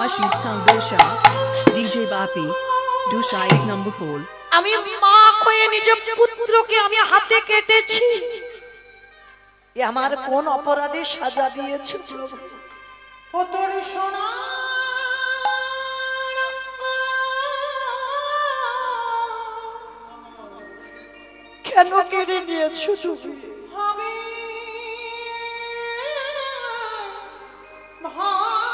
Ashit Sangdosha, DJ Bapi, Dusha 1 number pole. আমি মা কয়ে নিজ পুত্রকে আমি হাতে কেটেছি, এ আমার কোন অপরাধে সাজা দিয়েছে প্রভু? ও তোর সোনা কেন কেড়ে নিয়েছো তুমি? আমি ভাঙ্গরে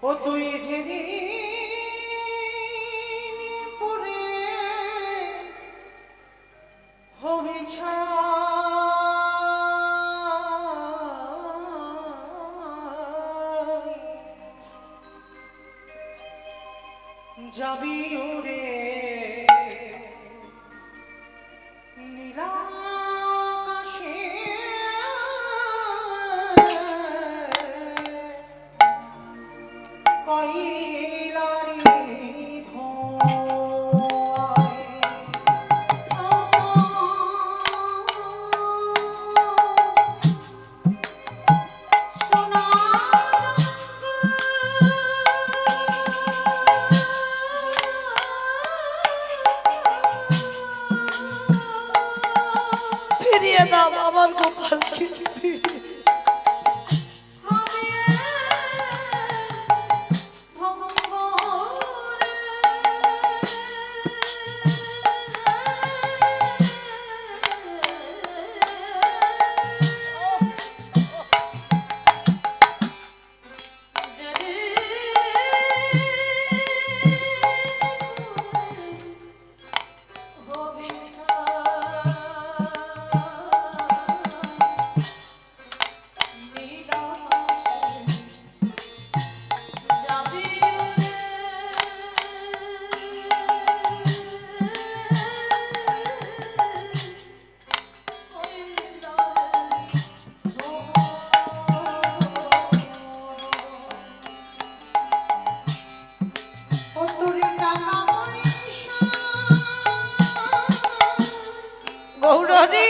ও তুই যেদিন পরে হবি যাবি উড়ে নীলাকাশে কইলারি ধোঁয়ায় ফিরিয়ে দাও আমার গোপালকে। গৌরী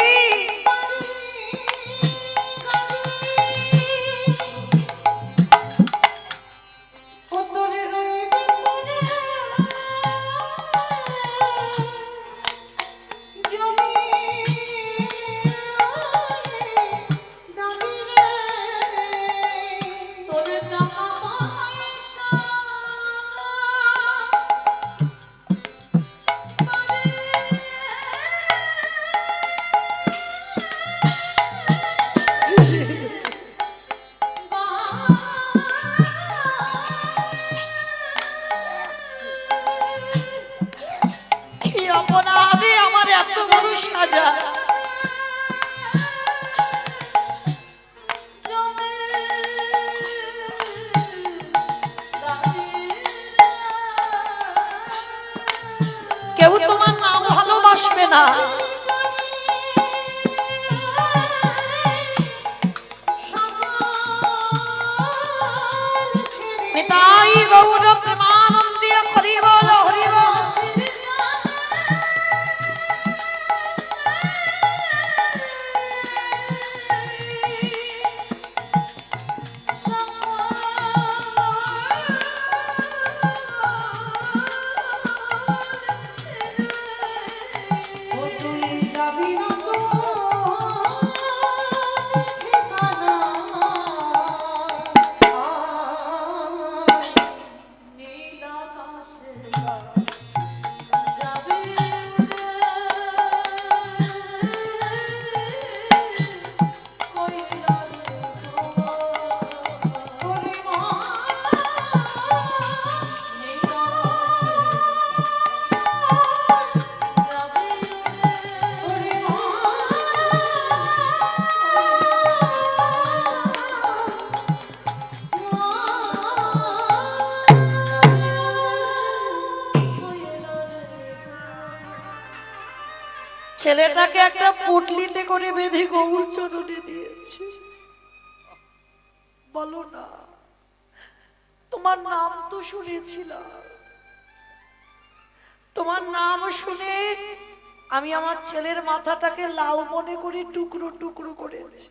কি অপরাধে আমার এত বড় সাজা? কেউ তোমার নাম ভালোবাসবে না। নিতাই গৌর প্রেমানন্দে হরি বল হরি বল। ছেলেটাকে একটা পুটলিতে করে বেঁধে গৌর চরণে দিয়েছে। বলো না, তোমার নাম তো শুনেছিলাম, তোমার নাম শুনে আমি আমার ছেলের মাথাটাকে লাউ মনে করে টুকরো টুকরো করেছি।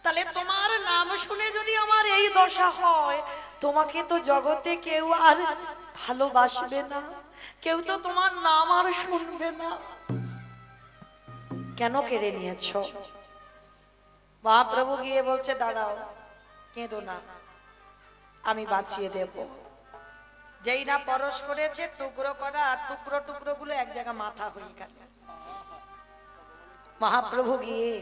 তাহলে তোমার নাম শুনে যদি আমার এই দশা হয়, তোমাকে তো জগতে কেউ আর ভালোবাসবে না, কেউ তো তোমার নাম আর শুনবে না। কেন কেড়ে নিয়েছ? মহাপ্রভু গিয়ে বলছে, দাঁড়াও, কেঁদো না, আমি বাঁচিয়ে দেব। যেই না পরশ করেছে, টুকরো করা আর টুকরো টুকরো গুলো এক জায়গায় মাথা হয়ে গেল। মহাপ্রভু গিয়ে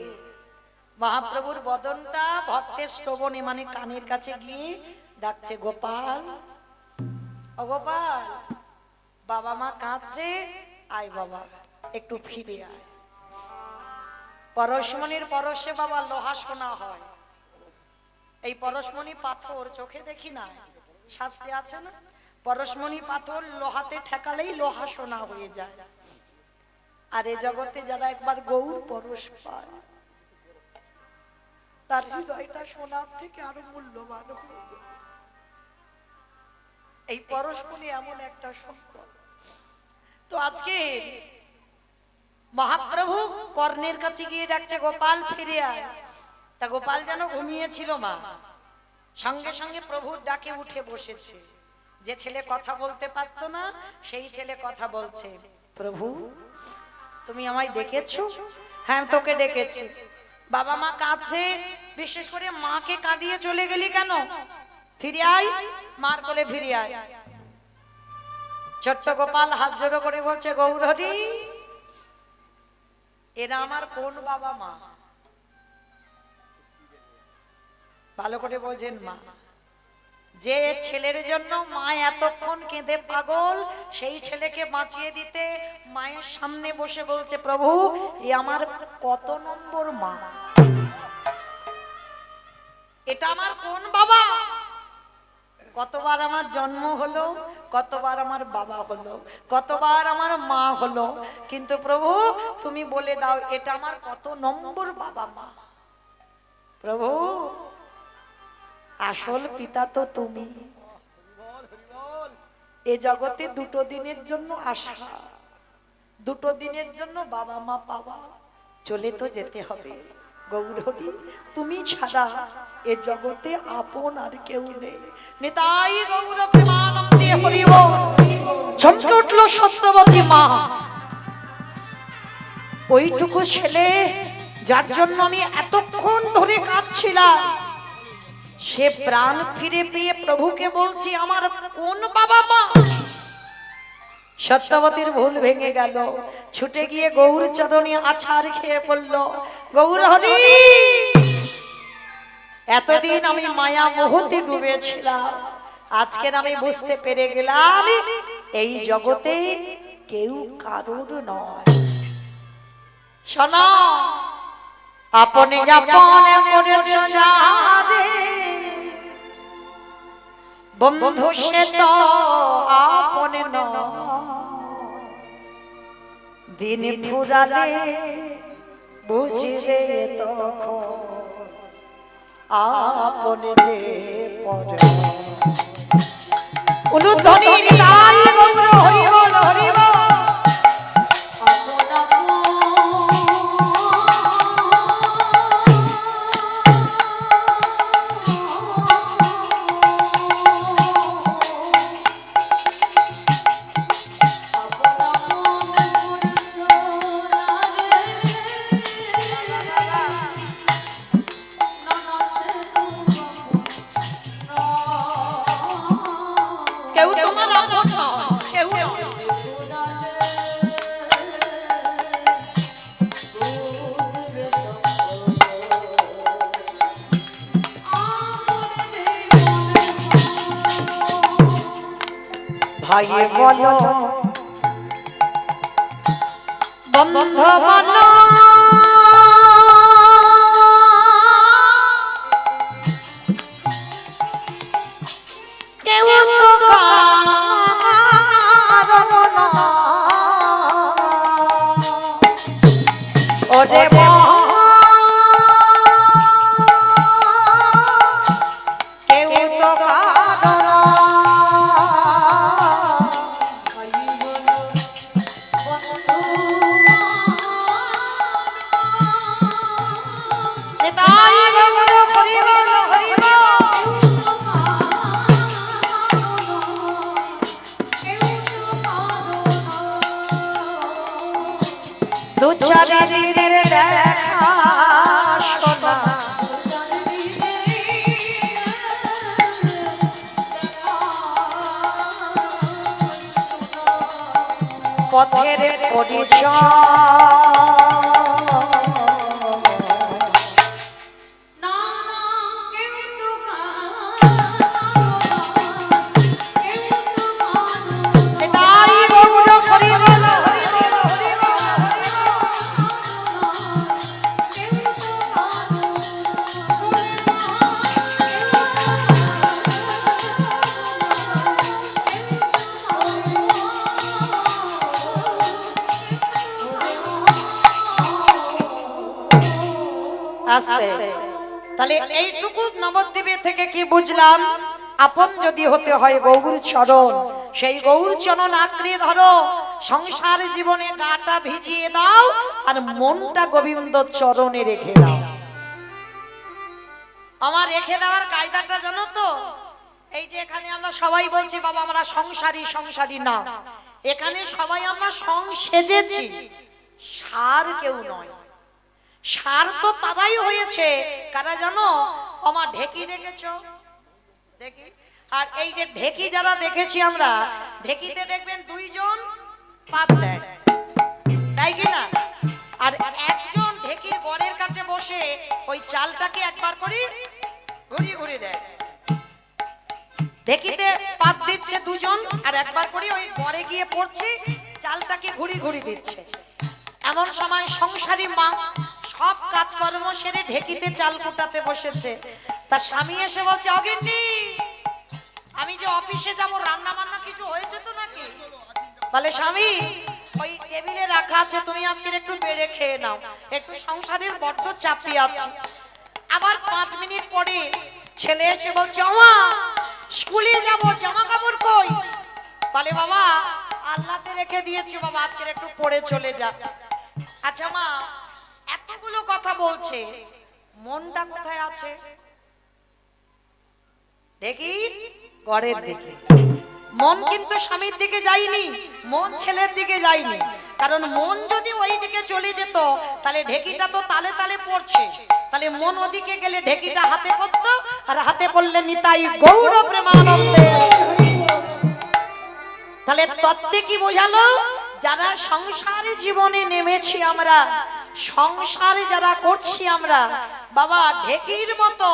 মহাপ্রভুর বদনটা ভক্তের শ্রবণে মানে কানের কাছে গিয়ে ডাকছে, গোপাল, ও গোপাল, বাবা মা কাঁদছে, আয় বাবা একটু ফিরে আয়। পরশমণির পরশে বাবা লোহা সোনা হয়। এই পরশমণি পাথর চোখে দেখি না, শাস্ত্রে আছে না, পরশমণি পাথর লোহাতে ঠেকালেই লোহা সোনা হয়ে যায়। আর এ জগতে যারা একবার গৌর পরশ পায়, তার হৃদয়টা সোনার থেকে আরো মূল্যবান হয়ে যায়। এই পরশমণি এমন একটা সম্পদ। তো আজকে মহাপ্রভু কর্ণের কাছে গিয়ে ডাকছে, গোপাল ফিরে আয়। তা গোপাল যেন ঘুমিয়েছিল মা, সঙ্গে সঙ্গে প্রভুর ডাকে উঠে বসেছে। যে ছেলে কথা বলতে পারতো না, সেই ছেলে কথা বলছে। প্রভু, তুমি আমায় ডেকেছো? হ্যাঁ, তোকে ডেকেছি। বাবা মা কাঁদছে, বিশেষ করে মাকে কাঁদিয়ে চলে গেলি কেন? ফিরে আয়, মার কোলে ফিরে আয়। ছোট্ট গোপাল হাত জোড়ো করে বলছে, গৌরহরি, এরা আমার কোন বাবা মা? ভালো করে বোঝেন মা, যে ছেলের জন্য মা এতক্ষণ কেঁদে পাগল, সেই ছেলেকে বাঁচিয়ে দিতে মায়ের সামনে বসে বলছে, প্রভু, এ আমার কত নম্বর মা? এটা আমার কোন বাবা? কতবার আমার জন্ম হলো, কতবার আমার বাবা হলো, কতবার আমার মা হলো, কিন্তু প্রভু তুমি বলে দাও, এটা আমার কত নম্বর বাবা মা? প্রভু, আসল পিতা তো তুমি। এ জগতে দুটো দিনের জন্য আসা, দুটো দিনের জন্য বাবা মা পাওয়া, চলে তো যেতে হবে। গৌরহরি, তুমি ছাড়া এ জগতে আপন আর কেউ নেই। নিতাই গৌর প্রেমানন্দে হরি বল। চমকে উঠল সত্যবতী মা। ওইটুকু ছেলে যার জন্য আমি এতক্ষণ ধরে কাঁদছিলাম, সে প্রাণ ফিরে পেয়ে প্রভুকে বলছি, আমার কোন বাবা মা? সত্যবতীর ভুল ভেঙে গেল, ছুটে গিয়ে গৌর চরণে আছাড় খেয়ে পড়ল। গৌর হরি, এতদিন আমি মায়া মোহতে ডুবেছিলাম, আজকের আমি বুঝতে পেরে গেলাম, এই জগতে কেউ কারোর নয়। শোনো, আপনি আপন করেছ যারে, বন্ধু সে তো আপন নয়। দিন ফুরালে বুঝবে তখন আপন যে পর। উলুধ্বনি নিতাই গৌর হরি বল, হরি বল। কেউ তোমার আপন নয়, কেউ নয়। ভাই বলো, বন্ধু বলো, কেউ তো কারো নয়। ওরে কেউ তো কারো নয়। পূজারি দিনের দেখা শোনা পথের পরিচয় তাই গৌর হরি বল হরি বল হরি বল হরি বল। আস্তে তাহলে এইটুকু নবদ্বীপে থেকে কি বুঝলাম, আপন যদি হতে হয় গৌর চরণ, সেই গৌর চরণ আঁকড়ে ধরো, সংসার জীবনে গাটা ভিজিয়ে দাও আর মনটা গোবিন্দ চরণে রেখে দাও। আমার রেখে দেওয়ার কায়দাটা জানো তো, এই যে এখানে আমরা সবাই বলছি বাবা আমরা সংসারী সংসারী না, এখানে সবাই আমরা সং সেজেছি, সার কেউ নয়। সার তো তারাই হয়েছে কারা জানো, আমার ঢেকি দেখেছো দেখি, আর এই যে ঢেকি যারা দেখেছি আমরা, ঢেকিতে দেখবেন দুইজন পাত দেয়, তাই কি না? আর একজন ঢেকির গড়ের কাছে বসে ওই চালটাকে একবার করে ঘুরিয়ে ঘুরিয়ে দেয়। ঢেকিতে পাত দিচ্ছে দুজন, আর একবার করে ওই গড়ে গিয়ে পড়ছে, চালটাকে ঘুরি ঘুরি দিচ্ছে। এমন সময় সংসারী মা সব কাজকর্ম সেরে ঢেকিতে চাল কুটাতে বসেছে, তার স্বামী এসে বলছে অগিন্নি আমি যে অফিসে যাব রান্না বান্না কিছু হয়েছে তো নাকি? বলে স্বামী ওই টেবিলে রাখা আছে, তুমি আজকে একটু বেড়ে খেয়ে নাও, একটু সংসারের বড্ড চাপি আছে। আবার 5 মিনিট পরে ছেলে এসে বলছে ওমা স্কুলে যাব জামা কাপড় কই? বলে বাবা আল্লাহতে রেখে দিয়েছি বাবা, আজকে একটু পরে চলে যা। আচ্ছা মা এতগুলো কথা বলছে, মনটা কোথায় আছে? দেখি গড়ের দিকে। মন কিন্তু স্বামীর দিকে যায়নি, মন ছেলের দিকে যায়নি, কারণ মন যদি ওই দিকে চলে যেত তাহলে ঢেকিটা তো তালে তালে পড়ছে, তাহলে মন ওদিকে গেলে ঢেকিটা হাতে পড়তো, আর হাতে পড়লে নিতাই গৌর প্রেমানন্দে। তাহলে তত্ত্বে কি বোঝালো, যারা সংসারে জীবনে নেমেছি আমরা, সংসারে যারা করছি আমরা, বাবা ঢেকির মতো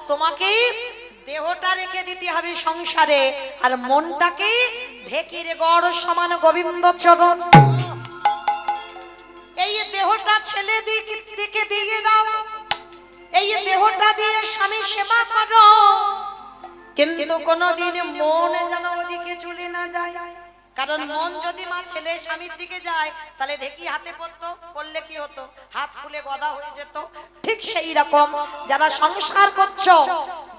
তোমাকে দেহটা রেখে দিতে হবে সংসারে, আর মনটাকে ঢেকির গড় সমান গোবিন্দ চরণ। এই দেহটা ছেলে দিকে দিয়ে দাও, এই দেহটা দিয়ে স্বামী সেবা করো, কিন্তু কোনদিন মন যেন ওদিকে চলে না যায়। কারণ মন যদি মা ছেলে স্বামীর দিকে যায় তাহলে ঢেকি হাতে পড়তো, পড়লে কি হতো? হাত ফুলে গদা হয়ে যেত। ঠিক সেই রকম যারা সংসার করছো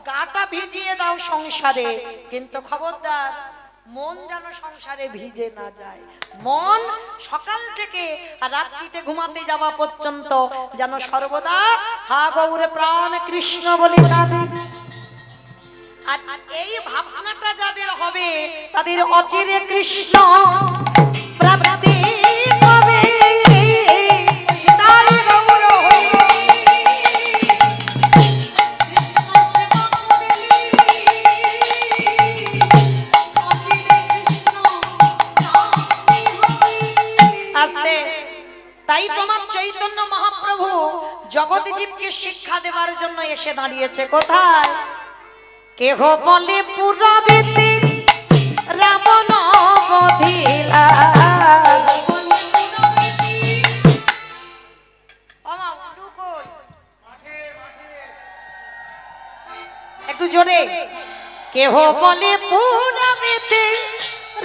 গাটা ভিজিয়ে দাও সংসারে, কিন্তু খবরদার মন যেন সংসারে ভিজে না যায়। মন সকাল থেকে আর রাত্রিতে ঘুমাতে যাওয়া পর্যন্ত যেন সর্বদা হা গৌরে প্রাণ কৃষ্ণ বলে কাঁদে। আর এই ভাবনাটা যাদের হবে তাদের অচিরে কৃষ্ণ প্রাপ্তি হবে। তাই গৌর আস্তে, তাই তোমার চৈতন্য মহাপ্রভু জগৎ জীবকে শিক্ষা দেবার জন্য এসে দাঁড়িয়েছে কোথায়? কেহ বলে পুরাবেতে রাবণ বধিলা, একটু জোরে। কেহ বলে পুরাবেতে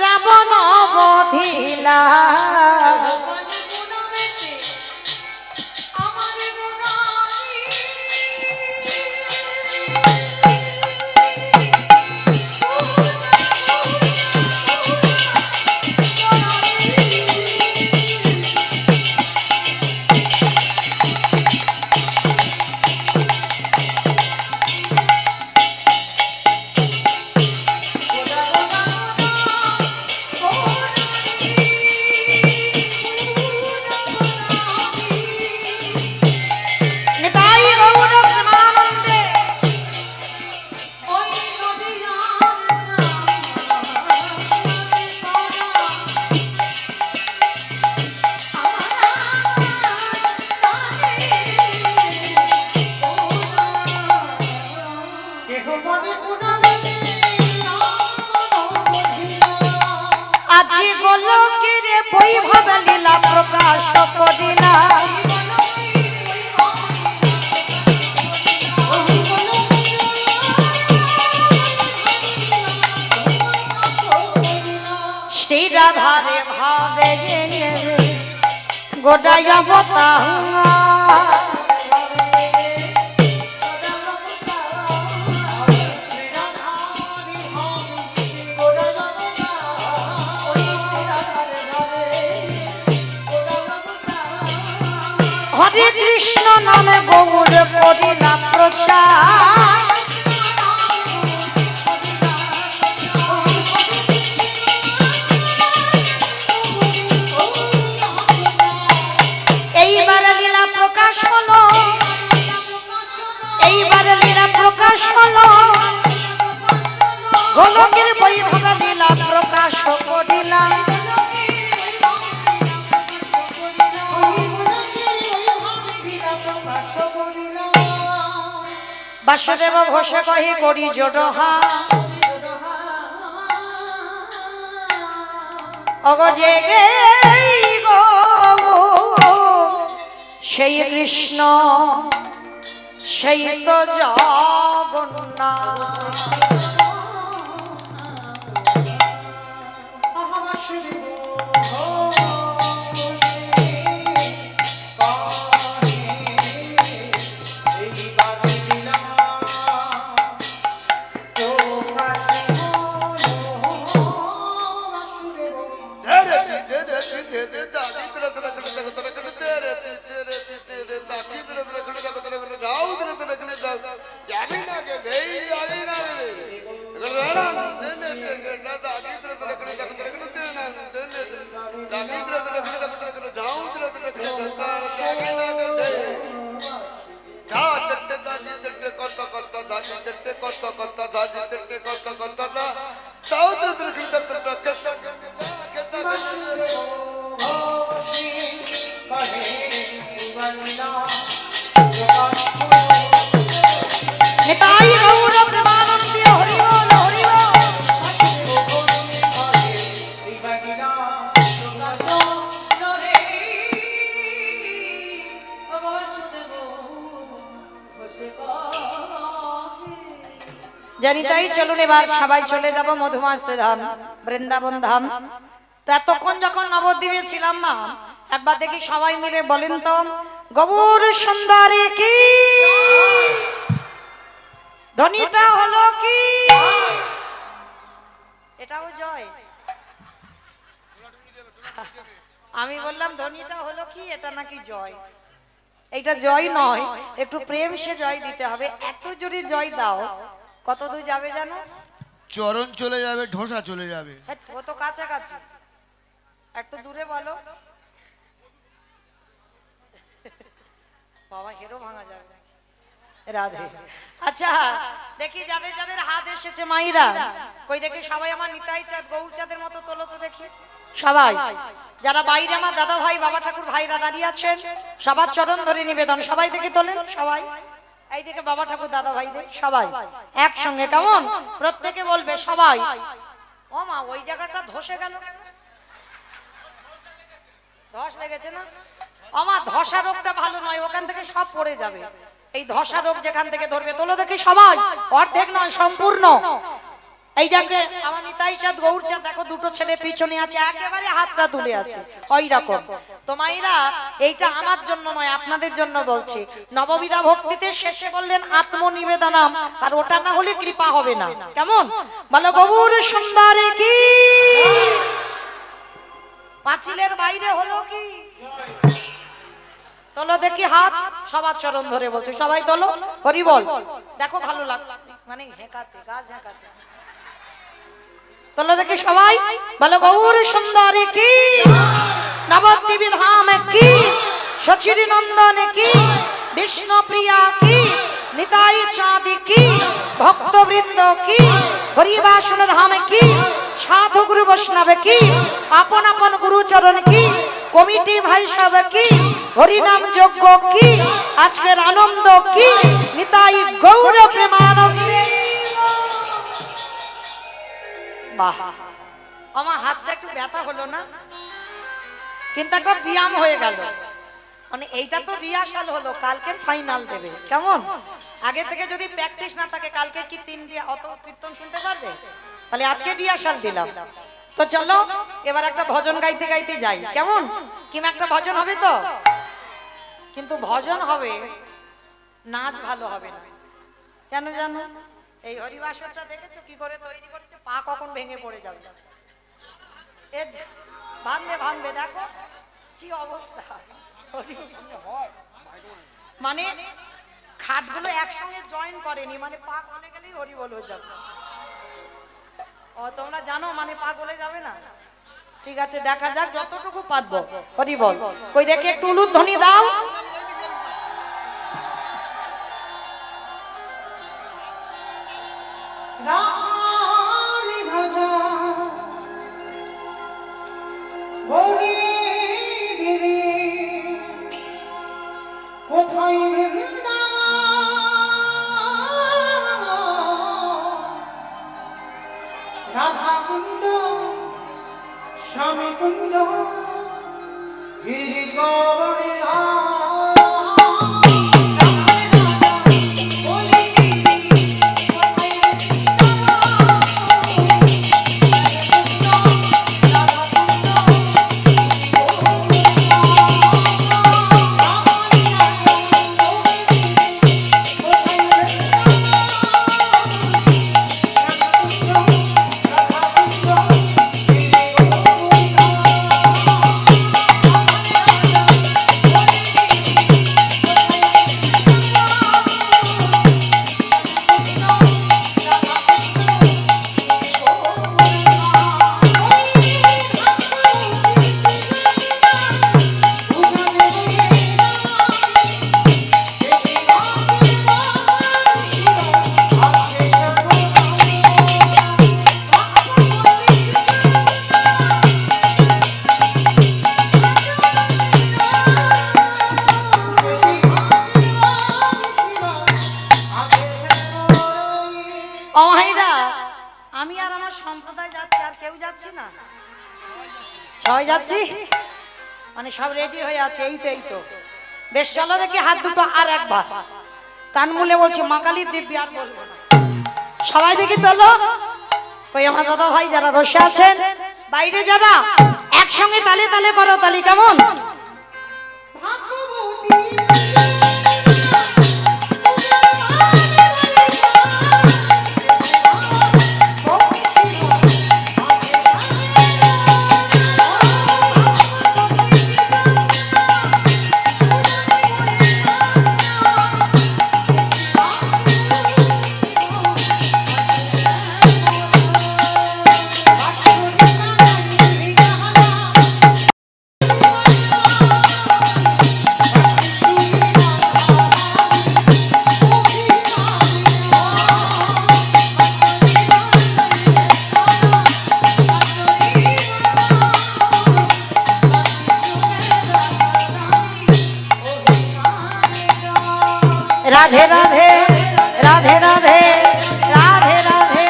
রাবণ বধিলা, লীলাধারে ভাবে গোটাই অবতার হরে কৃষ্ণ নামে গৌর করিলা প্রচার এইবার লীলা প্রকাশ হলো এইবার লীলা প্রকাশ হলো গোলকের বৈভব লীলা প্রকাশ করিলা বাসুদেব ঘোষে কহি করি জোড়হা অগো জেগে গো সেই কৃষ্ণ সেই তো জগন্নাথ নিতাই গৌর প্রেমানন্দে হরি বল হরি বল জানি তাই চলুন এবার সবাই চলে যাব মধুমাশ্রী ধাম বৃন্দাবন ধাম তো এতক্ষণ যখন নবদ্বীপে ছিলাম মা একবার দেখি সবাই মিলে বলেন তো গৌর সুন্দরী কি ধ্বনিটা হলো কি এটাও জয় আমি বললাম ধ্বনিটা হলো কি এটা নাকি জয় এইটা জয় নয় একটু প্রেম সে জয় দিতে হবে এত যদি জয় দাও কত দূর যাবে জানো চরণ চলে যাবে ঢোসা চলে যাবে ও তো কাছাকাছি একটু দূরে বলো বাবা হেরো ভাঙা যাবে রাধে আচ্ছা দেখি যাদের যাদের হাত এসেছে মাইরা কই দেখি সবাই আমার নিতাই চাঁদ গৌর চাঁদের মতো তোলো তো দেখি সবাই যারা বাইরে আমার দাদা ভাই বাবা ঠাকুর ভাইরা দাঁড়িয়ে আছেন সবার চরণ ধরে নিবেদন সবাই দেখি তোলেন সবাই এইদিকে বাবা ঠাকুর দাদা ভাইদের সবাই একসঙ্গে কেমন প্রত্যেকে বলবে সবাই ও মা ওই জায়গাটা ধসে গেল ধস লেগেছে না আমার ধসা রোগটা ভালো নয় ওখান থেকে সব পড়ে যাবে এই ধসা রোগ যেখান থেকে ধরবে তোলো দেখি সবাই অর্ধেক নয় সম্পূর্ণ এই জায়গায় আমার নিতাই চাঁদ গৌর চাঁদ দেখো দুটো ছেলে পিছনে আছে একেবারে হাতটা তুলে আছে ওই রকম তো মাইরা এইটা আমার জন্য নয় আপনাদের জন্য বলছি নববিধা ভক্তিতে শেষে বললেন আত্মনিবেদনম আর ওটা না হলে কৃপা হবে না কেমন বলো গৌর সুন্দরী কি পাঁচিলের বাইরে হলো কি তোলো দেখি হাত সবার চরণ ধরে বলছে সবাই তোলো হরি বল দেখো ভালো লাগলো মানে হেঁকাতে গাছ হেঁকাতে তোলো দেখি সবাই বলো গৌর সুন্দরী কি নবদ্বীপ ধাম কি সচির নন্দন কি বিষ্ণু প্রিয়া কি নিতাই চাঁদ কি ভক্তবৃন্দ কি হরিবাসন ধাম কি সাধু গুরু বৈষ্ণব কি আপন আপন গুরু চরণ কি কমিটি ভাই সব কি হরিনাম যজ্ঞ কি আজকের আনন্দ কি নিতাই গৌর প্রেমানন্দে বাহ আমার হাতটা একটু ব্যথা হলো না কিন্তু একটা ব্যায়াম হয়ে গেল মানে এইটা তো রিহার্সাল হলো কালকে ফাইনাল দেবে কেমন আগে থেকে যদি প্র্যাকটিস না থাকে কালকে কি 3 দিয়ে অত কীর্তন শুনতে পারবে তাহলে আজকে রিহার্সাল দিলাম তো চলো এবার একটা ভজন গাইতে গাইতে যাই, কেমন? কিম একটা ভজন হবে তো, কিন্তু ভজন হবে, নাচ ভালো হবে না। কেন জানো? এই হরিবাসরটা দেখেছো কি করে তৈরি করেছে? পা কখন ভেঙে পড়ে যাবে, ভাঙবে ভাঙবে, দেখো কি অবস্থা। মানে খাটগুলো একসঙ্গে জয়েন করেনি, মানে পা গলে গেলেই হরি বল হয়ে যাবে। ও তোমরা জানো মানে পা গলে যাবে না। ঠিক আছে, দেখা যাক যতটুকু পারবো। হরি বল কই দেখে একটু উলুধ্বনি দাও। রাখালি ভাজা বলি দিদি কোথায় রাধা কুণ্ড স্বামী কুণ্ড গিরি গৌরী আমি আর আমার সম্প্রদায় যাচ্ছি, আর কেউ যাচ্ছি না, সবাই যাচ্ছি, মানে সব রেডি হয়ে আছে। এই তো এই তো বেশ, চলো দেখি হাত দুটো আর একবার কান মুলে বলছি মা কালীর দিব্যি, আর বলবো না। সবাই দেখি তোলো। ওই আমার দাদা ভাই যারা বসে আছেন, বাইরে যারা, একসঙ্গে তালে তালে করো তালি, কেমন? রাধে রাধে রাধে রাধে রাধে রাধে।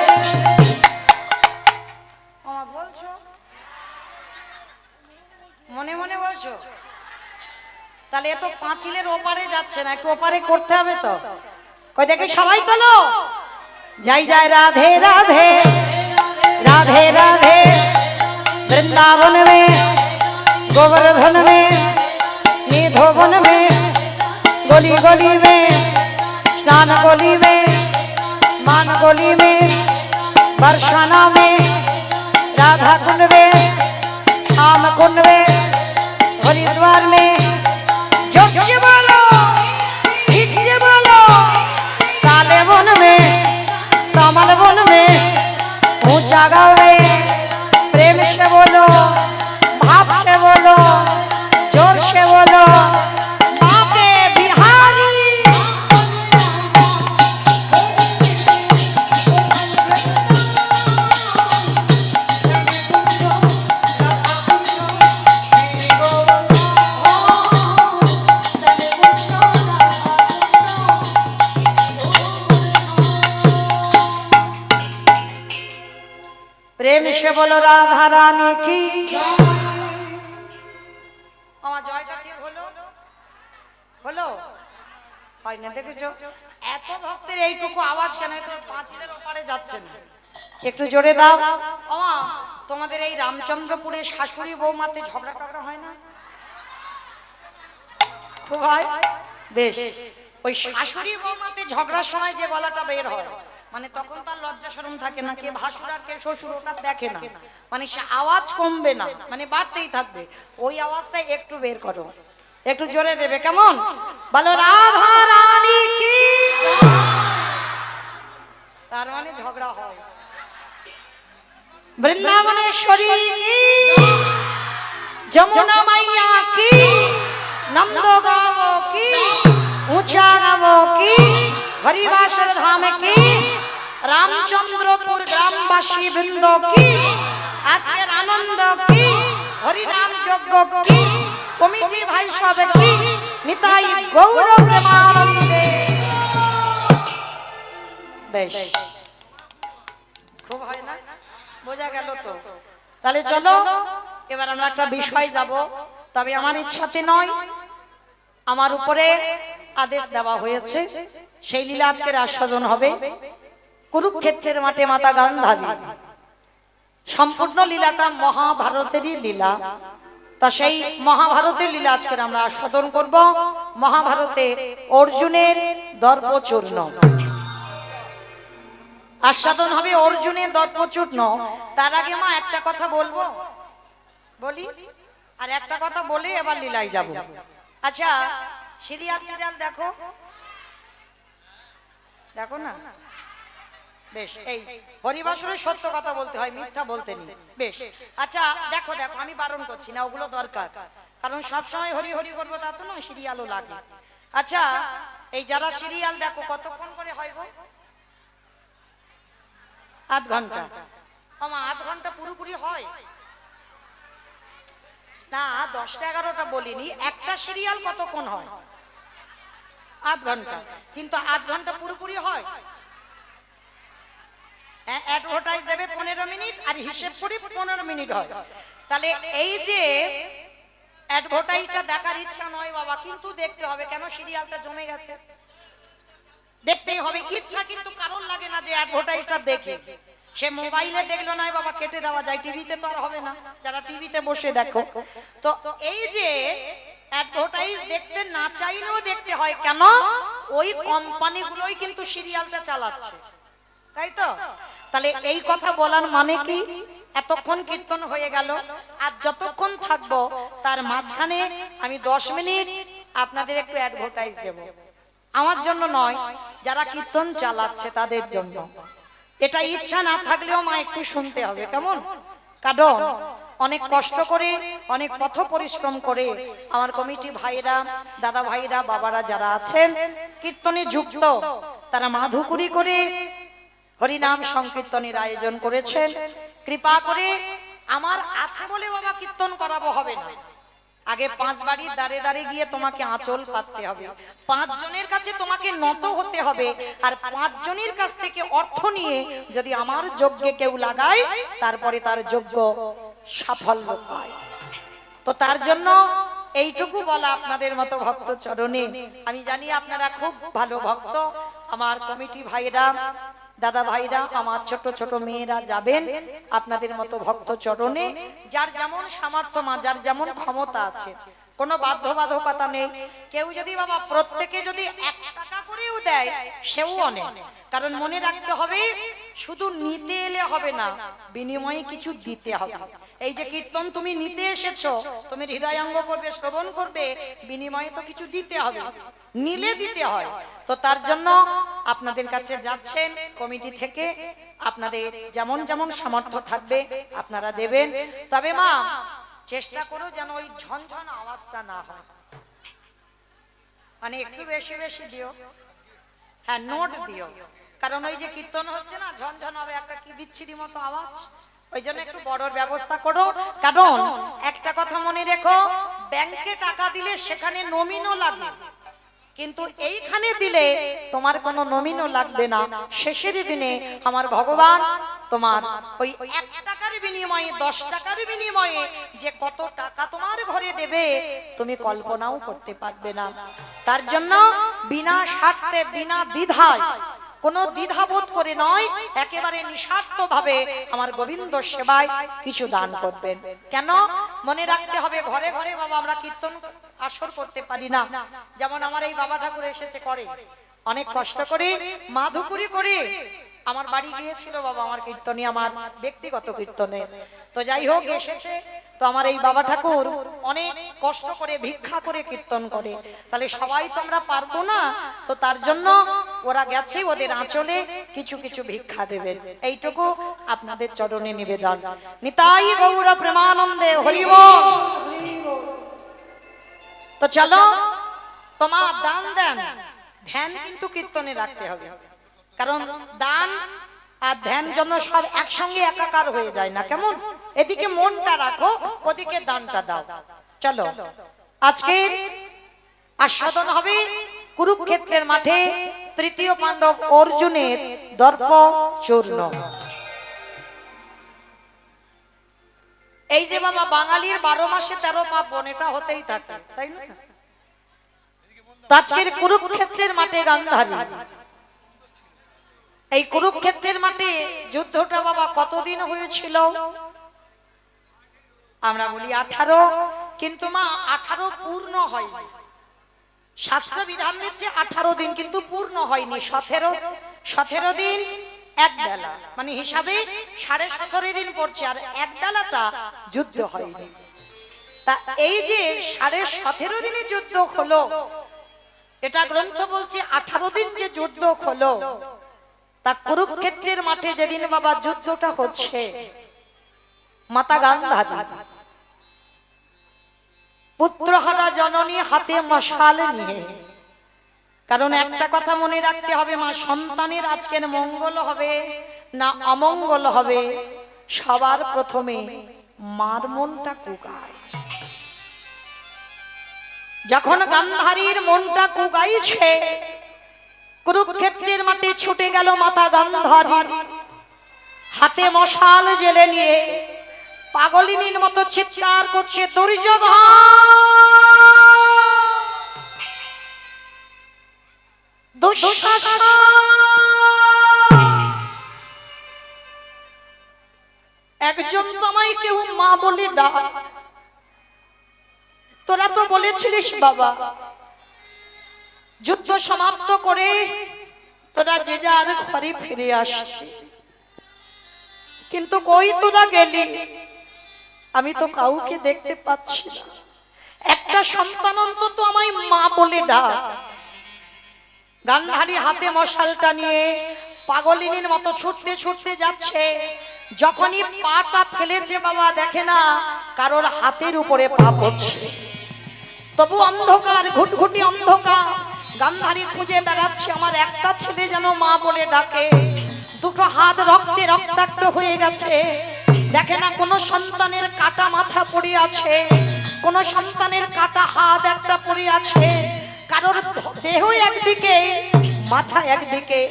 বলছো মনে মনে বলছো? তাহলে এ তো পাঁচিলের ওপারে যাচ্ছে না, একটু ওপারে করতে হবে তো। কই দেখি সবাই তোলো। যাই যাই রাধে রাধে রাধে রাধে, वृंदावन में गोवर्धन में निधोवन में गली गली में स्नान गली में मान गली में बरसाना में राधा कुंड में आम कुंड में हरिद्वार में जोर से बोलो ठीक से बोलो, काले वन में कमल वन में ऊंचा गाँव में प्रेम से बोलो भाव से बोलो जोर से बोलो बाके बिहारी। प्रेम से बोलो राधा रानी की। আমার জয়টা ঠিক হলো? হলো? হয় না, দেখেছো? এত ভক্তের এইটুকু আওয়াজ কেন? পাঁচিলের ওপারে যাচ্ছে না, একটু জোরে দাও। তোমাদের এই রামচন্দ্রপুরে শাশুড়ি বৌমাতে ঝগড়া টগড়া হয় না? খুব হয়। বেশ, ওই শাশুড়ি বৌমাতে ঝগড়ার সময় যে গলাটা বের হয়, মানে তখন তার লজ্জা শরম থাকে না, কে ভাসুর আর কে শ্বশুর ওটা দেখে না, মানে সে আওয়াজ কমবে না, মানে বাড়তেই থাকবে। ওই আওয়াজটা একটু বের করো, একটু জোরে দেবে, কেমন? বলো রাধা রানী কি। তার মানে ঝগড়া হয়। বৃন্দাবনেশ্বরী কি, যমুনা মাইয়া কি, নন্দ গাঁव কি, ऊंचा गाँव की, हरिवासर धाम की, रामचंद्रपुर ग्रामवासी बृंद की, আজকের আনন্দ কি, হরিনাম যজ্ঞ কি, কমিটি ভাই সব কি, নিতাই গৌর প্রেমানন্দে। বেশ, খুব হয় না? বোঝা গেল তো? তাহলে চলো এবার আমরা একটা বিষয় যাব, তবে আমার ইচ্ছাতে নয়, আমার উপরে আদেশ দেওয়া হয়েছে। সেই লীলা আজকের আস্বাদন হবে কুরুক্ষেত্রের মাঠে মাতা গান্ধারী। সম্পূর্ণ লীলাটা মহাভারতেরই লীলা। তা সেই মহাভারতের লীলা আজকের আমরা আস্বাদন করব। মহাভারতে অর্জুনের দর্পচূর্ণ আস্বাদন হবে, অর্জুনের দর্পচূর্ণ। তার আগে মা একটা কথা বলবো, বলি, আর একটা কথা বলে এবার লীলায় যাব। আচ্ছা, সিরিয়াল টিরিয়াল দেখো, দেখো না? বেশ, এই হরিবাসরে সত্য কথা বলতে হয়, মিথ্যা বলতে নেই। বেশ, আচ্ছা দেখো দেখো, আমি বারণ করছি না, ওগুলো দরকার, কারণ সব সময় হরি হরি করবো তা তো নয়, সিরিয়ালও লাগে। আচ্ছা, এই যারা সিরিয়াল দেখো কতক্ষণ করে হয় গো? আধ ঘন্টা। আমা আধ ঘন্টা পুরোপুরি হয় না, 10টা 11টা বলিনি, একটা সিরিয়াল কতক্ষণ হয়? আধ ঘন্টা। কিন্তু আধ ঘন্টা পুরোপুরি হয়? অ্যাডভার্টাইজ দেবে 15 মিনিট, আর হিসেব করি 15 মিনিট হয়। তাহলে এই যে অ্যাডভার্টাইজটা দেখার ইচ্ছা নয় বাবা, কিন্তু দেখতে হবে, কেন সিরিয়ালটা জমে গেছে, দেখতেই হবে। ইচ্ছা কিন্তু কারণ লাগে না যে অ্যাডভার্টাইজটা দেখে। সে মোবাইলে দেখলো নয় বাবা, কেটে দেওয়া যায়, টিভিতে তো আর হবে না, যারা টিভিতে বসে দেখো। তো এই যে অ্যাডভার্টাইজ দেখতে না চাইলেও দেখতে হয়, কেন? ওই কোম্পানিগুলোই কিন্তু সিরিয়ালটা চালাচ্ছে, তাই তো? তাহলে এই কথা বলার মানে কি, এতক্ষণ কীর্তন হয়ে গেল, আর যতক্ষণ থাকবো তার মাঝখানে আমি 10 মিনিট আপনাদের একটু অ্যাডভার্টাইজ দেব। আমার জন্য নয়, যারা কীর্তন চালাচ্ছে তাদের জন্য। এটা ইচ্ছা না থাকলেও মা একটু শুনতে হবে, কেমন? কারণ অনেক কষ্ট করে, অনেক পথ পরিশ্রম করে আমার কমিটি ভাইরা, দাদা ভাইরা, বাবারা যারা আছেন কীর্তনে যুক্ত, তারা মাধুকুরি করে হরিনাম সংকীর্তনের আয়োজন করেছেন। কৃপা করে আমার আছে বলে বাবা কীর্তন করাবো হবে না, আগে 5 বাড়ির দাঁড়ে দাঁড়ে গিয়ে তোমাকে আঁচল পাততে হবে, 5 জনের কাছে তোমাকে নত হতে হবে, আর 5 জনের কাছ থেকে অর্থ নিয়ে যদি আমার যজ্ঞে কেউ লাগায়, তারপরে তার যজ্ঞ সাফল্য পায়। তো তার জন্য এইটুকু বলা আপনাদের মতো ভক্ত চরণে। আমি জানি আপনারা খুব ভালো ভক্ত, আমার কমিটি ভাইরা, দাদা ভাইরা, আমার ছোট ছোট মেয়েরা যাবেন আপনাদের মতো ভক্ত চরণে। যার যেমন সামর্থ্য, মা যার যেমন ক্ষমতা আছে, কোনো বাধ্যবাধকতা নেই। কেউ যদি বাবা প্রত্যেকে যদি 1 টাকা করেও দেয়, সেও অনেক। কারণ মনে রাখতে হবে, শুধু নিতে এলে হবে না, বিনিময়ে কিছু দিতে হবে। এই যে কীর্তন তুমি নিতে এসেছো, তুমি হৃদয়াঙ্গ করবে, শ্রবণ করবে, বিনিময়ে তো কিছু দিতে হবে, নিলে দিতে হয়। তো তার জন্য আপনাদের কাছে যাচ্ছেন কমিটি থেকে, আপনাদের যেমন যেমন সামর্থ্য থাকবে আপনারা দেবেন। তবে মা চেষ্টা করো যেন ওই ঝনঝন আওয়াজটা না হয়, মানে একটু বেশি বেশি দিও, হ্যাঁ নোট দিও, কারণ ওই যে কীর্তন হচ্ছে না, ঝনঝন হবে, একটা কি বিচ্ছিরি মতো আওয়াজ, ওই জন্য একটু বড় ব্যবস্থা করো। কারণ একটা কথা মনে রেখো, ব্যাংকে টাকা দিলে সেখানে নমিনও লাগে, কিন্তু এইখানে দিলে তোমার কোনো নমিনও লাগবে না। শেষের দিনে আমার ভগবান তোমার ওই 1 টাকার বিনিময়ে, 10 টাকার বিনিময়ে যে কত টাকা তোমার ঘরে দেবে তুমি কল্পনাও করতে পারবে না। তার জন্য বিনা স্বার্থে, বিনা দ্বিধায় কোনো দ্বিধাবোধ করে নয়, একেবারে নিঃস্বার্থভাবে আমার গোবিন্দ সেবায় কিছু দান করবেন। কেন? মনে রাখতে হবে ঘরে ঘরে বাবা আমরা কীর্তন আসর করতে পারি না। যেমন আমার এই বাবা ঠাকুর এসেছে করে অনেক কষ্ট করে মাধুকুরি করে আমার বাড়ি গিয়েছিল বাবা আমার কীর্তনে, আমার ব্যক্তিগত কীর্তনে। তো যাই হোক এসেছে, তো আমার এই বাবা ঠাকুর অনেক কষ্ট করে ভিক্ষা করে কীর্তন করে, তাহলে সবাই তো আমরা পারবো না, তো তার জন্য ওরা গেছে, ওদের আঁচলে কিছু কিছু ভিক্ষা দেবেন, এইটুকু আপনাদের চরণে নিবেদন। নিতাই গৌর প্রেমানন্দে হরি বল। তো চলো তোমার দান দেন, ধ্যান কিন্তু কীর্তনে রাখতে হবে, কারণ দান আর ধ্যান জন্য সব একসঙ্গে একাকার হয়ে যায় না, কেমন? এদিকে মনটা রাখো, ওদিকে দানটা দাও। চলো আজকে আস্বাদন হবে কুরুক্ষেত্রের মাঠে তৃতীয় পাণ্ডব অর্জুনের দর্প চূর্ণ। এই যে বাবা বাঙালির 12 মাসে 13 পার্বণ, এটা হতেই থাকে, তাই না? আজকের কুরুক্ষেত্রের মাঠে গান্ধারী, এই কুরুক্ষেত্রের মাঠে যুদ্ধটা বাবা কতদিন হয়েছিল? আমরা বলি 18, কিন্তু মা 18 পূর্ণ হয়নি। শাস্ত্র বিধান দিচ্ছে 18 দিন, কিন্তু পূর্ণ হয়নি। 17 দিন এক বেলা, মানে হিসাবে 17.5 দিন পড়ছে, আর এক বেলাটা যুদ্ধ হয়নি। তা এই যে 17.5 দিনে যুদ্ধ হলো, এটা গ্রন্থ বলছে 18 দিন যে যুদ্ধ হলো, তা কুরুক্ষেত্রের মাঠে যেদিন বাবা যুদ্ধটা হচ্ছে, মাতা গান্ধারী পুত্রহারা জননী হাতে মশাল নিয়ে, কারণ একটা কথা মনে রাখতে হবে মা, সন্তানের আজকের মঙ্গল হবে না অমঙ্গল হবে, সবার প্রথমে মার মনটা কুকায়। যখন গান্ধারীর মনটা কুকাইছে, কুরুক্ষেত্রের মাঠে ছুটে গেল মাতা গান্ধারী, হাতে মশাল জেলে নিয়ে পাগলিনীর মতো চিৎকার করছে, দুর্যোধন দুঃশাসন, একজন তোমায় কেউ মা বলে ডাক। তোরা তো বলেছিলিস বাবা যুদ্ধ সমাপ্ত করে তোরা যে যার ঘরে ফিরে আসবি, কিন্তু কই তোরা গেলি? আমি তো কাউকে দেখতে পাচ্ছি না, একটা সন্তান অন্তত আমায় মা বলে ডাক। গান্ধারী হাতে মশালটা নিয়ে পাগলিনীর মতো ছুটতে ছুটতে যাচ্ছে, যখনই পাটা ফেলেছে বাবা দেখে না কারোর হাতের উপরে পা পড়ছে, তবু অন্ধকার, ঘুটঘুটি অন্ধকার। গান্ধারী খুঁজে বেড়াচ্ছে আমার একটা ছেলে যেন মা বলে ডাকে। দুটো হাত রক্তে রক্তাক্ত হয়ে গেছে, দেখে না কোনো সন্তানের কাটা মাথা পড়ে আছে, কোনো সন্তানের কাটা হাত একটা পড়ে আছে, কারোর দেহ একদিকে মাথা একদিকে।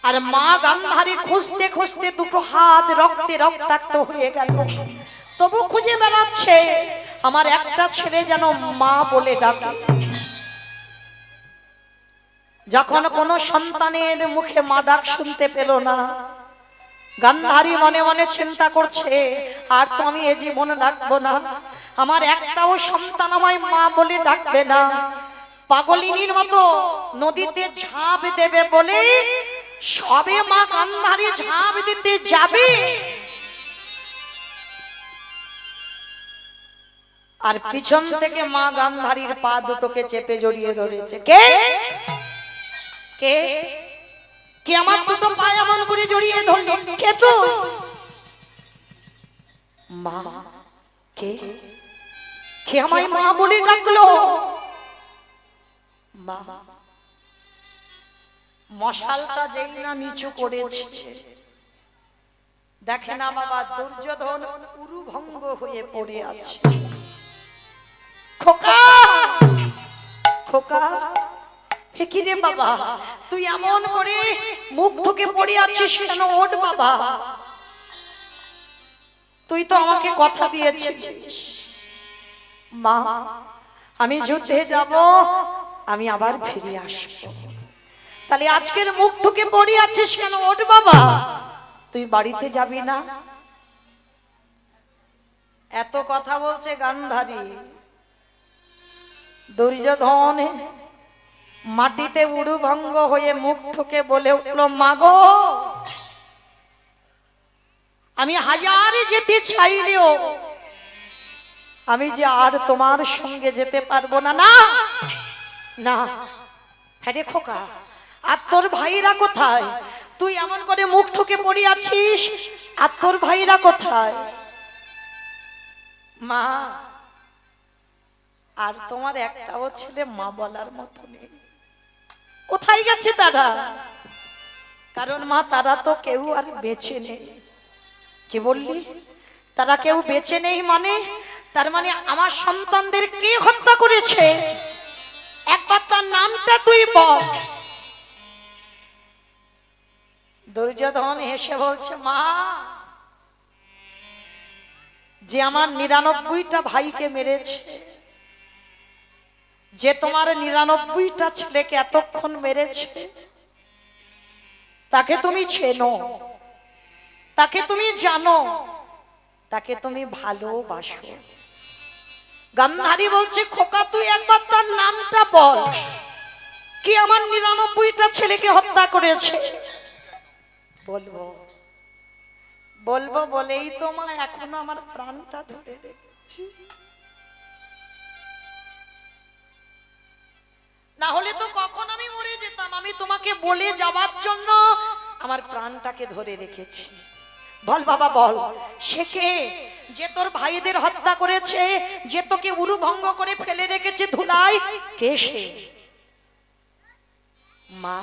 আর মা গান্ধারী খুঁজতে খুঁজতে দুটো হাত রক্তে রক্তাক্ত হয়ে গেল, তবু খুঁজে বেড়াচ্ছে আমার একটা ছেলে যেন মা বলে ডাকে। যখন কোনো সন্তানের মুখে মা ডাক শুনতে পেল না, গান্ধারী মনে মনে চিন্তা করছে আর তো আমি এ জীবন ডাকবো না, আমার একটাও সন্তান আমায় মা বলে ডাকবে না। পাগলিনীর মতো নদীতে ঝাঁপ দেবে বলে সবে মা গান্ধারী ঝাঁপ দিতে যাবে, আর পিছন থেকে মা গান্ধারীর পা দুটোকে চেপে জড়িয়ে ধরেছে। কে কে কে আমার দুটো পা এমন করে জড়িয়ে ধরলো? কে? তো মা। কে কে আমায় মা বলে ডাকলো? মা। মশালটা যেই না নিচু করেছে, দেখে না বাবা দুর্যোধন উরুভঙ্গ হয়ে পড়ে আছে। খোকা, খোকা, কি রে বাবা, তুই এমন করে মুখ ঢুকে পড়ে আছিস কেন? ওঠ বাবা, তুই তো আমাকে কথা দিয়েছিস মা, আমি যুদ্ধে যাব, আমি আবার ফিরে আসবো। তাহলে আজকের মুখ থেকে পড়ে আছিস কেন? ওঠ বাবা, তুই বাড়িতে যাবি না? এত কথা বলছে গান্ধারী। দুর্যোধন মাটিতে উড়ুভঙ্গ হয়ে মুখ ঠুকে বলে উঠল, মাগো আমি হাজার যেতে চাইলেও আমি যে আর তোমার সঙ্গে যেতে পারবো না। না না, হ্যাঁ রে খোকা, আর তোর ভাইরা কোথায়? তুই এমন করে মুখ ঠুকে পড়ে আছিস, আর তোর ভাইরা কোথায়? মা, আর তোমার একটাও ছেলে মা বলার মতো নেই। কোথায় গেছে তারা? কারণ মা, তারা তো কেউ আর বেঁচে নেই। কি বললি? তারা কেউ বেঁচে নেই মানে? তার মানে আমার সন্তানদের কে হত্যা করেছে? একবার তার নামটা তুই বল। দুর্যোধন হেসে বলছে, মা, যে আমার 99টা ভাইকে মেরেছে, যে তোমার 99টা ছেলেকে এতক্ষণ মেরেছে, তাকে তুমি চেনো, তাকে তুমি জানো, তাকে তুমি ভালোবাসো। গান্ধারী বলছে, খোকা তুই একবার তার নামটা বল, কি আমার 99টা ছেলেকে হত্যা করেছে? বলবো বলবো বলেই তো মা এখনো আমার প্রাণটা ধরে রেখেছি। না হলে তো কখন আমি মরে যেতাম। আমি তোমাকে বলে যাবার জন্য আমার প্রাণটাকে ধরে রেখেছি। বল বাবা বল, সে কে যে তোর ভাইদের হত্যা করেছে, যে তোকে উরুভঙ্গ করে ফেলে রেখেছে ধুলায়? কে সে? মা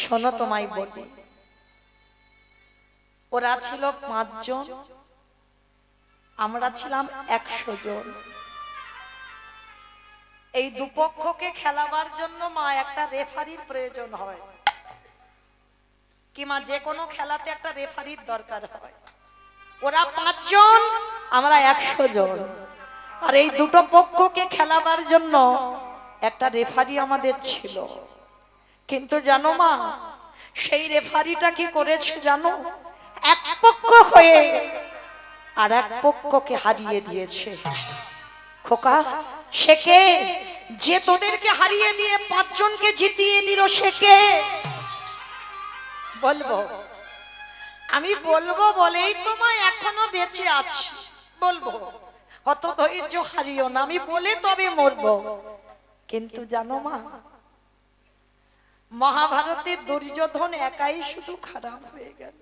শোনো, তোমায় বলি, ওরা ছিল 5 জন, আমরা ছিলাম 100 জন। এই দুপক্ষকে খেলাবার জন্য মা একটা রেফারির প্রয়োজন হয়। কি মা, যে কোনো খেলাতে একটা রেফারির দরকার হয়। ওরা 5 জন, আমরা 100 জন, আর এই দুটো পক্ষকে খেলাবার জন্য একটা রেফারি আমাদের ছিল। কিন্তু জানো মা, সেই রেফারিটা কি করেছে জানো? এক পক্ষ হয়ে আর এক পক্ষকে হারিয়ে দিয়েছে। খোকা, সে কে যে তোদেরকে হারিয়ে দিয়ে 5 জনকে জিতিয়ে দিল? সে কে? বলবো? আমি বলবো বলেই তো মা এখনো বেঁচে আছি। বলবো, অত ধৈর্য হারিও না, আমি বলে তবে মরবো। কিন্তু জানো মা, মহাভারতের দুর্যোধন একাই শুধু খারাপ হয়ে গেল।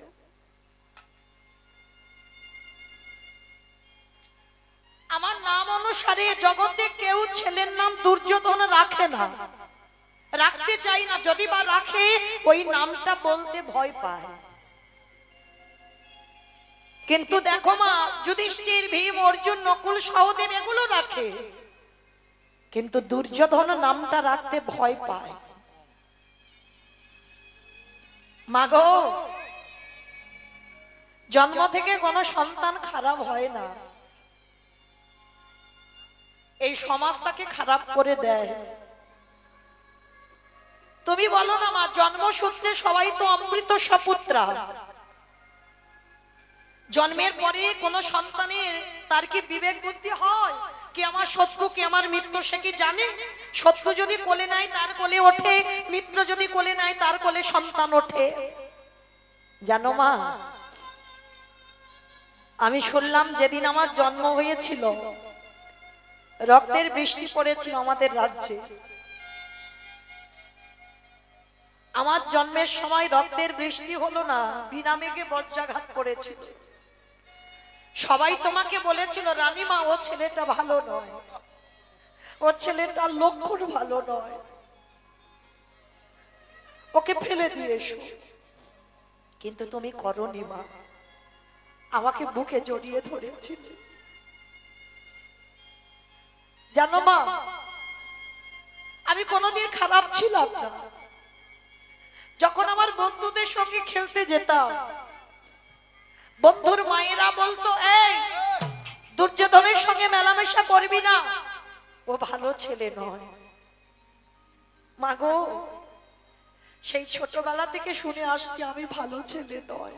আমার নাম অনুসারে জগতে কেউ ছেলের নাম দুর্যোধন রাখে না, রাখতে চাই না। যদি বা রাখে, ওই নামটা বলতে ভয় পায়। কিন্তু দেখো মা, যুধিষ্ঠির, ভীম, অর্জুন, নকুল, সহদেব এগুলো রাখে, কিন্তু দুর্যোধন নামটা রাখতে ভয় পায়। মাগো, জন্ম থেকে কোনো সন্তান খারাপ হয় না, এই সমাজটাকে খারাপ করে দেয়। তুমি বলো না মা, জন্মসূত্রে সবাই তো অমৃত সপুত্রা। জন্মের পরে কোন সন্তানের তার কি বিবেক বুদ্ধি হয়? কি আমার শত্রু, কি আমার মিত্র, সে কি জানে? শত্রু যদি কোলে নাই তার কোলে ওঠে, মিত্র যদি কোলে নাই তার কোলে সন্তান ওঠে। জানো মা, আমি শুনলাম যেদিন আমার জন্ম হয়েছিল রক্তের বৃষ্টি পড়েছিল আমাদের রাজ্যে। আমার জন্মের সময় রক্তের বৃষ্টি হলো না, বিনা মেঘে বজ্রাঘাত করেছিল। সবাই তোমাকে বলেছিল, রানীমা ও ছেলেটা ভালো নয়, ও ছেলেটা লক্ষণ ভালো নয়, ওকে ফেলে দিয়ে এসো। কিন্তু তুমি করোনি মা, আমাকে বুকে জড়িয়ে ধরেছিল। জানো মা, আমি কোনোদিন খারাপ ছিলাম না। যখন আমার বন্ধুদের সঙ্গে খেলতে যেতাম, বন্ধুর মায়েরা বলতো, এই দুর্যোধনের সঙ্গে মেলামেশা করবি না, ও ভালো ছেলে নয়। মাগো, সেই ছোটবেলা থেকে শুনে আসছি আমি ভালো ছেলে নয়,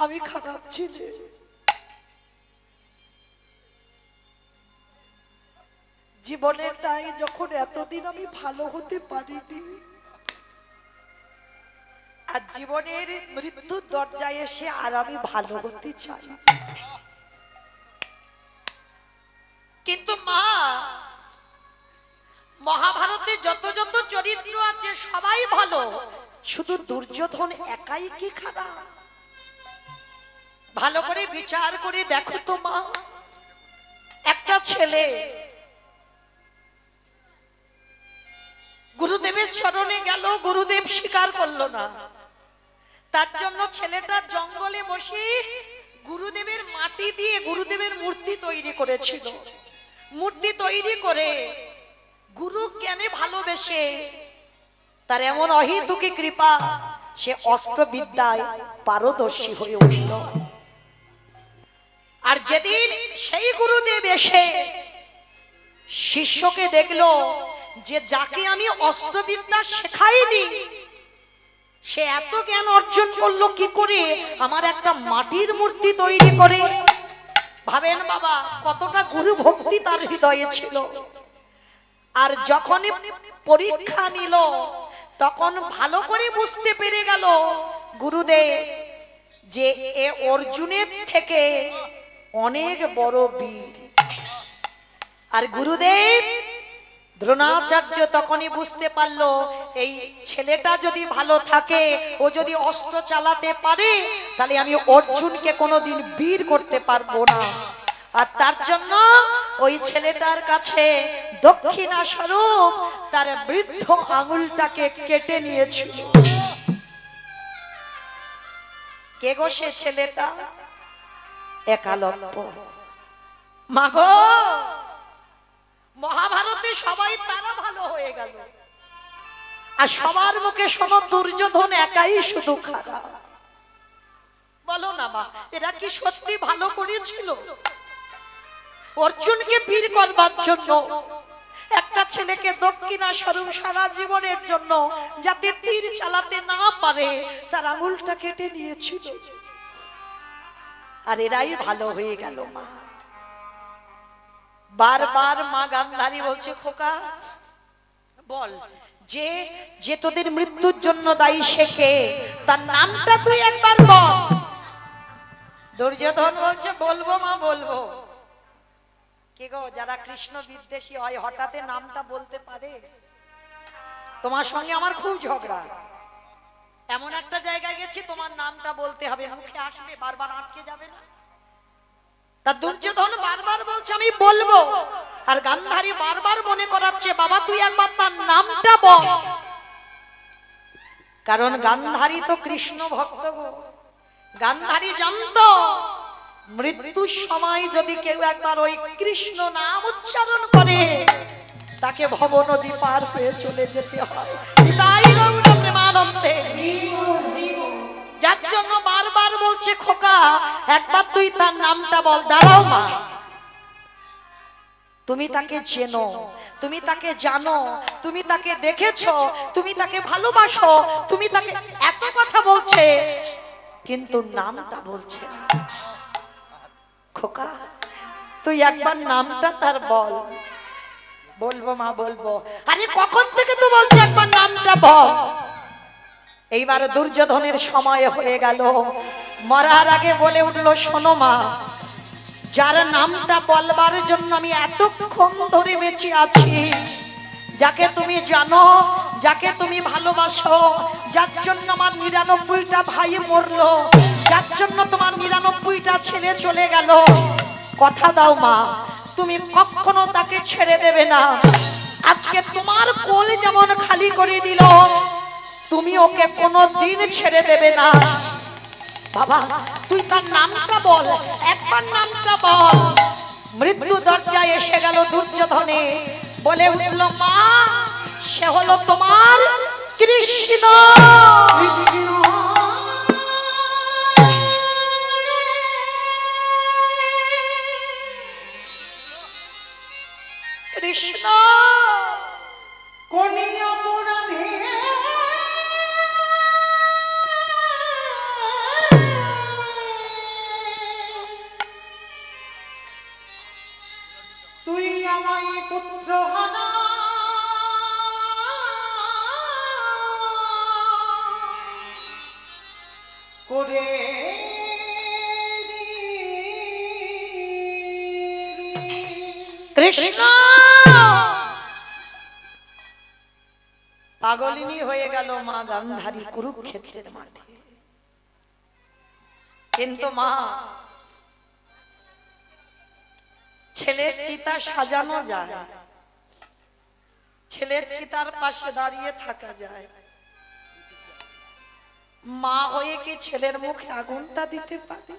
আমি খারাপ ছেলে। জীবনের তাই যখন এতদিন আমি ভালো হতে পারিনি, আর জীবনের মৃত্যুর দরজায় এসে আর আমি ভালো হতে চাই। কিন্তু মা, মহাভারতে যত যত চরিত্র আছে সবাই ভালো, শুধু দুর্যোধন একাই কি খারাপ? ভালো করে বিচার করে দেখো তো মা। একটা ছেলে গুরুদেবের চরণে গেল, গুরুদেব স্বীকার করলো না, তার জন্য ছেলেটা জঙ্গলে বসে গুরুদেবের মাটি দিয়ে গুরুদেবের মূর্তি তৈরি করেছিল। মূর্তি তৈরি করে গুরু জ্ঞানে ভালোবেসে তার এমন অহেতুকী কৃপা, সে অস্ত্রবিদ্যায় পারদর্শী হয়ে উঠল। আর যেদিন সেই গুরুদেব এসে শিষ্যকে দেখলো যে যাকে আমি অস্ত্রবিদ্যা শেখাইনি সে এত জ্ঞান অর্জন করলো কি করে, আমার একটা মাটির মূর্তি তৈরি করে। ভাবেন বাবা, কতটা গুরু ভক্তি তার হৃদয়ে ছিল। আর যখনই পরীক্ষা নিল তখন ভালো করে বুঝতে পেরে গেল গুরুদেব যে এ অর্জুনের থেকে অনেক বড় বীর। আর গুরুদেব দ্রোণাচার্য তখনই বুঝতে পারলো এই ছেলেটা যদি ভালো থাকে, ও যদি অস্ত্র চালাতে পারে, তাহলে আমি অর্জুনকে কোনোদিন বীর করতে পারবো না। আর তার জন্য ওই ছেলেটার কাছে দক্ষিণা স্বরূপ তার বৃদ্ধ আঙুলটাকে কেটে নিয়েছিল। কে গো সে ছেলেটা? একালব্য। মাগো, মহাভারতে সবাই তারা ভালো হয়ে গেল, আর সবার মুখে শোনো দুর্যোধন একাই শুধু খারাপ। বলো না মা, এরা কি সত্যি ভালো করেছিল? অর্জুনকে বীর করবার জন্য একটা ছেলেকে দক্ষিণা স্বরূপ সারা জীবনের জন্য যাতে তীর চালাতে না পারে তার আঙুলটা কেটে নিয়েছিল। আর এরাই ভালো হয়ে গেল মা। বারবার মা গান্ধারী বলছে, খোকা বল, যে যে তোদের মৃত্যুর জন্য দায়ী সে কে? তার নামটা তুই একবার বল। দুর্যোধন বলছে, বলবো মা, বলবো। কে গো, যারা কৃষ্ণ বিদ্বেষী হয় হঠাৎ নামটা বলতে পারে? তোমার সঙ্গে আমার খুব ঝগড়া, এমন একটা জায়গায় গেছি তোমার নামটা বলতে হবে, মুখে আসবে, বারবার আটকে যাবে না। তা দুর্যোধন বারবার বলছে আমি বলবো, আর গান্ধারী বারবার মনে করাচ্ছে, বাবা তুই একবার তার নামটা বল। কারণ গান্ধারী তো কৃষ্ণ ভক্ত গো। গান্ধারী জানতো মৃত্যুর সময় যদি কেউ একবার ওই কৃষ্ণ নাম উচ্চারণ করে তাকে ভব নদী পার হয়ে চলে যেতে হয়। তাই গৌর প্রেমানন্দে, যার জন্য বারবার বলছে, খোকা একবার তুই তার নামটা বল। দাঁড়াও মা, তুমি তাকে চেনো, তুমি তাকে জানো, তুমি তাকে দেখেছো, তুমি তাকে ভালোবাসো, তুমি তাকে এত কথা বলছে কিন্তু নামটা বলছে না। খোকা তুই একবার নামটা তার বল। বলবো মা, বলবো। আরে কখন থেকে তো বলছে একবার নামটা বল। এইবার দুর্যোধনের সময় হয়ে গেল, মরার আগে বলে উঠলো, শোনো মা, যার নামটা বলবার জন্য আমি এতক্ষণ ধরে বেঁচে আছি, যাকে তুমি জানো, যাকে তুমি ভালোবাসো, যার জন্য আমার ৯৯টা ভাই মরলো, যার জন্য তোমার ৯৯টা ছেলে চলে গেল, কথা দাও মা তুমি কখনো তাকে ছেড়ে দেবে না। আজকে তোমার কোল যেমন খালি করে দিল, তুমি ওকে কোনো দিন ছেড়ে দেবে না। বাবা তুই তার নামটা বল, একবার নামটা বল। মৃত্যু দরজায় এসে গেল দুর্যোধনে, বলে উঠল, মা সে হলো তোমার কৃষ্ণ। কৃষ্ণ কোনি অপরাধী তুই আমায় পুত্র হানা করে কৃষ্ণ পাগলিনী হয়ে গেল মা গান্ধারী কুরুক্ষেত্রের মাঠে। কিন্তু মা ছেলের চিতা সাজানো যায়, ছেলের চিতার পাশে দাঁড়িয়ে থাকা যায়, মা হয়ে কি ছেলের মুখে আগুনটা দিতে পারে?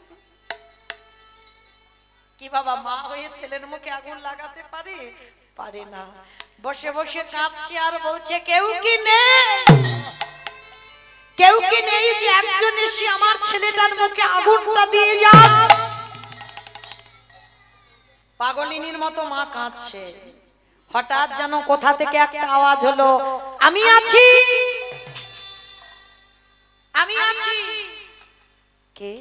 কি বাবা, মা হয়ে ছেলের মুখে আগুন লাগাতে পারে? পারে না। বসে বসে কাঁদছে আর বলছে, কেউ কি নেই, কেউ কি নেই যে একজন এসে আমার ছেলেটার মুখে আগুনটা দিয়ে যায়? পাগলিনীর মতো মা কাঁদছে। হঠাৎ যেন কোথা থেকে একটা আওয়াজ হলো, আমি আছি, আমি আছি। কে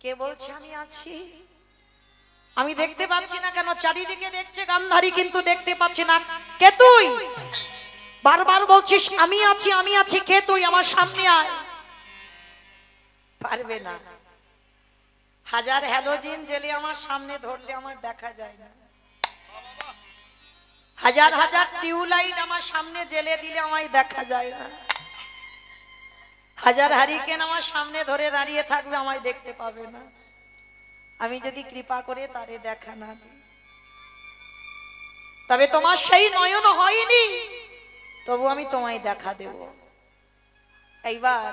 কে বলছে আমি আছি? আমি দেখতে পাচ্ছি না কেন? চারিদিকে দেখছে গান্ধারী, কিন্তু দেখতে পাচ্ছি না। কে তুই? বারবার বলছিস আমি আছি, আমি আছি। কে তুই? আমার সামনে আয়। পারবে না। হাজার হ্যালোজিন জেলে আমার সামনে ধরলে আমার দেখা যায় না। হাজার হাজার টিউবলাইট আমার সামনে জেলে দিলে আমায় দেখা যায় না। হাজার হারিকেন আমার সামনে ধরে দাঁড়িয়ে থাকবে, আমায় দেখতে পাবে না। আমি যদি কৃপা করে তারে দেখা না দিই, তবে তোমার সেই নয়ন হয়নি, তবু আমি তোমায় দেখা দেব। এইবার